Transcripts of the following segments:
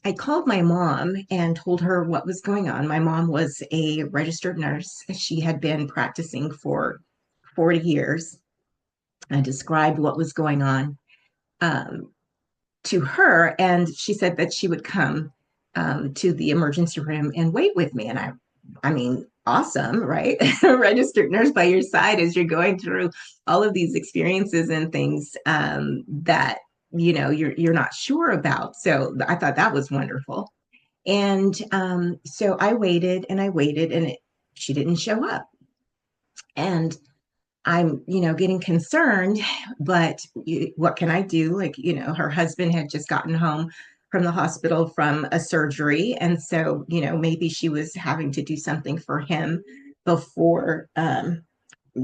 I called my mom and told her what was going on. My mom was a registered nurse. She had been practicing for 40 years. I described what was going on um, to her, and she said that she would come to the emergency room and wait with me. And I mean, awesome, right? A registered nurse by your side as you're going through all of these experiences and things that you're not sure about. So I thought that was wonderful. And so I waited and I waited, and she didn't show up. And I'm, getting concerned, but what can I do? Like, her husband had just gotten home from the hospital from a surgery. And so, maybe she was having to do something for him before,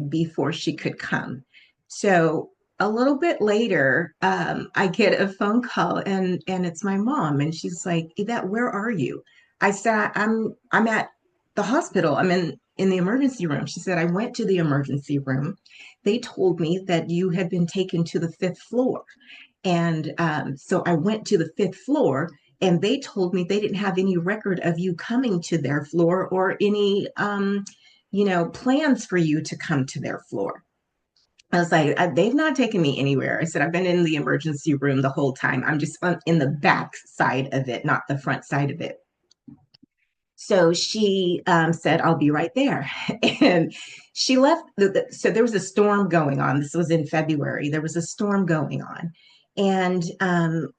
before she could come. So a little bit later, I get a phone call and it's my mom. And she's like, Yvette, where are you? I said, I'm at the hospital. I'm in the emergency room. She said, I went to the emergency room. They told me that you had been taken to the fifth floor. And so I went to the fifth floor, and they told me they didn't have any record of you coming to their floor or any, plans for you to come to their floor. I was like, they've not taken me anywhere. I said, I've been in the emergency room the whole time. I'm just in the back side of it, not the front side of it. So she said, I'll be right there. And she left. So there was a storm going on. This was in February. There was a storm going on. And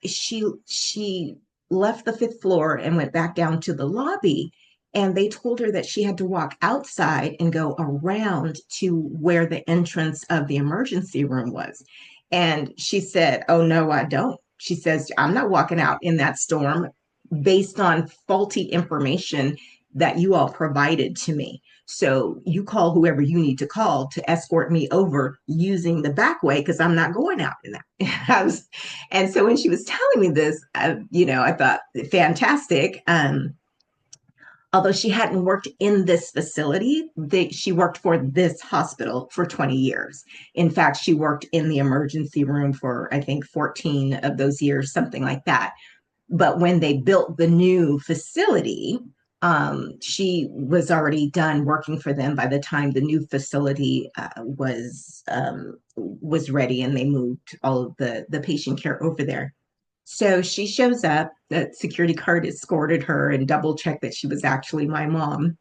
she left the fifth floor and went back down to the lobby. And they told her that she had to walk outside and go around to where the entrance of the emergency room was. And she said, oh, no, I don't. She says, I'm not walking out in that storm based on faulty information that you all provided to me. So you call whoever you need to call to escort me over using the back way because I'm not going out in that. And so when she was telling me this, I thought fantastic. Although she hadn't worked in this facility, she worked for this hospital for 20 years. In fact, she worked in the emergency room for, I think, 14 of those years, something like that. But when they built the new facility, she was already done working for them by the time the new facility was ready, and they moved all of the patient care over there. So she shows up. The security guard escorted her and double checked that she was actually my mom.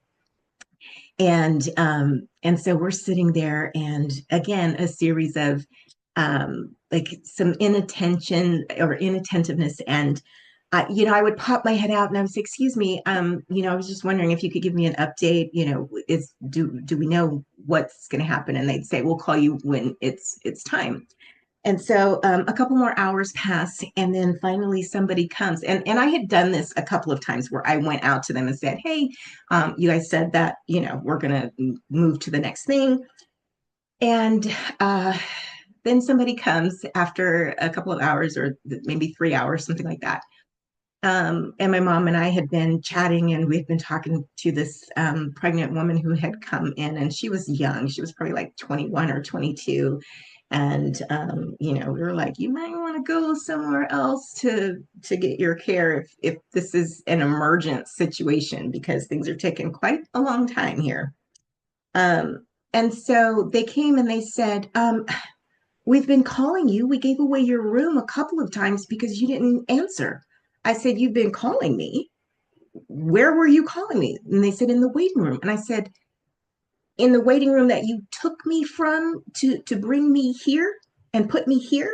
And so we're sitting there, and again, a series of like some inattention or inattentiveness. And I would pop my head out and I would say, "Excuse me, I was just wondering if you could give me an update. Do we know what's going to happen?" And they'd say, "We'll call you when it's time." And so a couple more hours pass, and then finally somebody comes. And I had done this a couple of times where I went out to them and said, "Hey, you guys said that we're going to move to the next thing." And then somebody comes after a couple of hours, or maybe 3 hours, something like that. And my mom and I had been chatting, and we've been talking to this pregnant woman who had come in, and she was young. She was probably like 21 or 22. And we were like, you might want to go somewhere else to get your care if this is an emergent situation, because things are taking quite a long time here. And so they came and they said, we've been calling you. We gave away your room a couple of times because you didn't answer. I said, you've been calling me. Where were you calling me? And they said, in the waiting room. And I said, in the waiting room that you took me from to bring me here and put me here?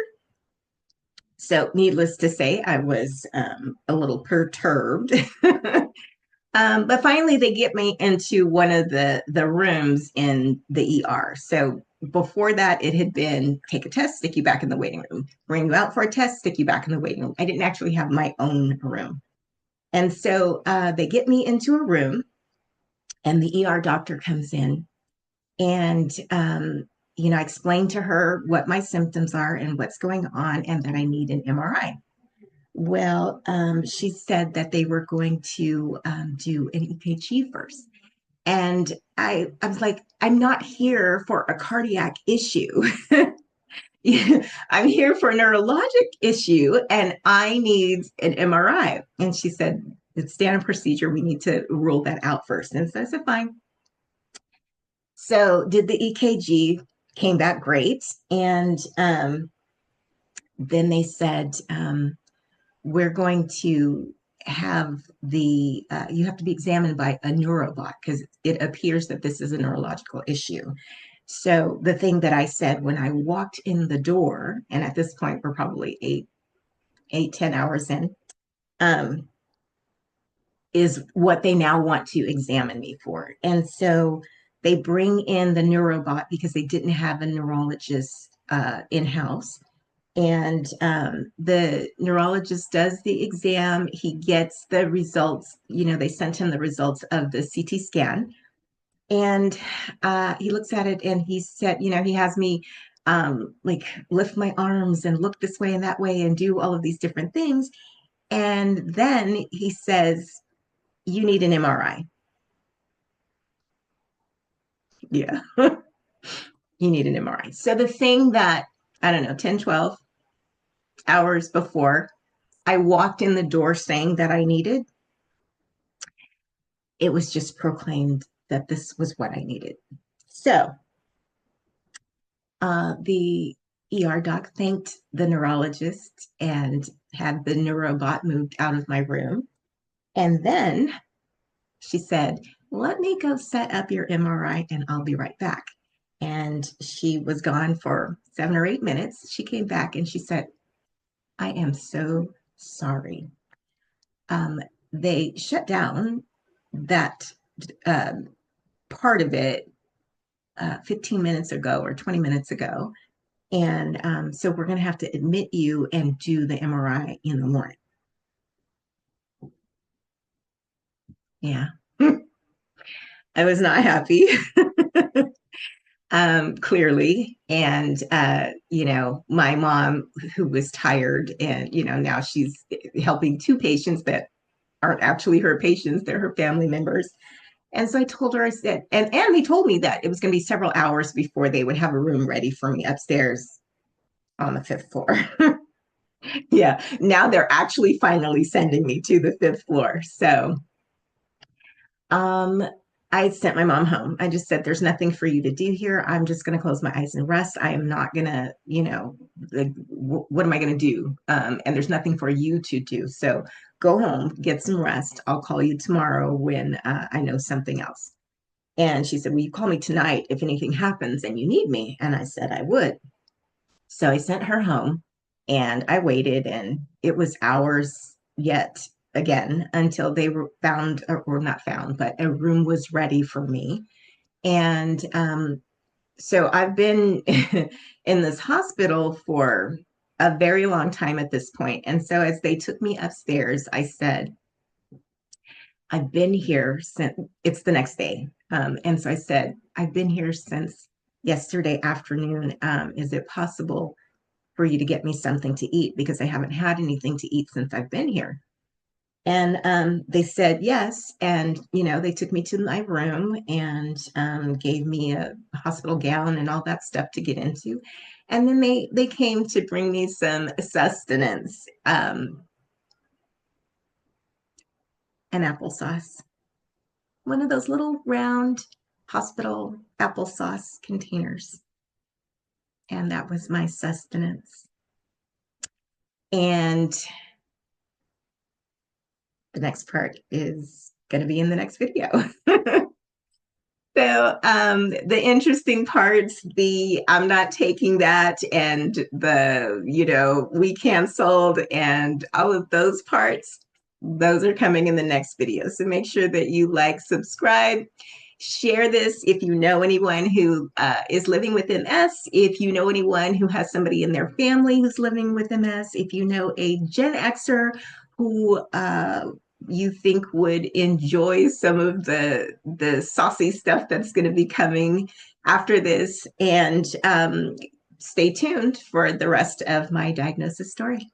So needless to say, I was a little perturbed. But finally, they get me into one of the rooms in the ER. So before that, it had been take a test, stick you back in the waiting room, bring you out for a test, stick you back in the waiting room. I didn't actually have my own room. And so they get me into a room, and the ER doctor comes in, and I explained to her what my symptoms are and what's going on, and that I need an MRI. Well, she said that they were going to do an EKG first. And I was like, I'm not here for a cardiac issue. I'm here for a neurologic issue and I need an MRI. And she said, it's standard procedure. We need to rule that out first. And so I said, fine. So did the EKG, came back great. And then they said, we're going to have you have to be examined by a neurobot because it appears that this is a neurological issue. So the thing that I said when I walked in the door, and at this point we're probably 10 hours in, is what they now want to examine me for. And so they bring in the neurobot because they didn't have a neurologist in-house. And the neurologist does the exam. He gets the results. They sent him the results of the CT scan. And he looks at it and he said, he has me like lift my arms and look this way and that way and do all of these different things. And then he says, you need an MRI. Yeah. You need an MRI. So the thing that, I don't know, 10, 12 hours before I walked in the door saying that I needed, it was just proclaimed that this was what I needed. So the ER doc thanked the neurologist and had the neurobot moved out of my room. And then she said, let me go set up your MRI and I'll be right back. And she was gone for 7 or 8 minutes. She came back and she said, I am so sorry. They shut down that part of it 15 minutes ago or 20 minutes ago. And so we're going to have to admit you and do the MRI in the morning. Yeah. I was not happy, clearly. And, my mom, who was tired and, now she's helping 2 patients that aren't actually her patients, they're her family members. And so I told her, I said, and they told me that it was going to be several hours before they would have a room ready for me upstairs on the 5th floor. Yeah. Now they're actually finally sending me to the 5th floor. So, I sent my mom home. I just said, there's nothing for you to do here. I'm just going to close my eyes and rest. I am not going to, what am I going to do? And there's nothing for you to do. So go home, get some rest. I'll call you tomorrow when I know something else. And she said, will you call me tonight if anything happens and you need me? And I said, I would. So I sent her home and I waited, and it was hours yet again until they were found, or not found, but a room was ready for me. And so I've been in this hospital for a very long time at this point. And so as they took me upstairs, I said, I've been here since, it's the next day. And so I said, I've been here since yesterday afternoon. Is it possible for you to get me something to eat? Because I haven't had anything to eat since I've been here. And they said yes. And, they took me to my room and gave me a hospital gown and all that stuff to get into. And then they came to bring me some sustenance, and applesauce. One of those little round hospital applesauce containers. And that was my sustenance. And the next part is going to be in the next video. So the interesting parts, I'm not taking that, and we canceled, and all of those parts, those are coming in the next video. So make sure that you like, subscribe, share this if you know anyone who is living with MS, if you know anyone who has somebody in their family who's living with MS, if you know a Gen Xer who you think would enjoy some of the saucy stuff that's going to be coming after this. And stay tuned for the rest of my diagnosis story.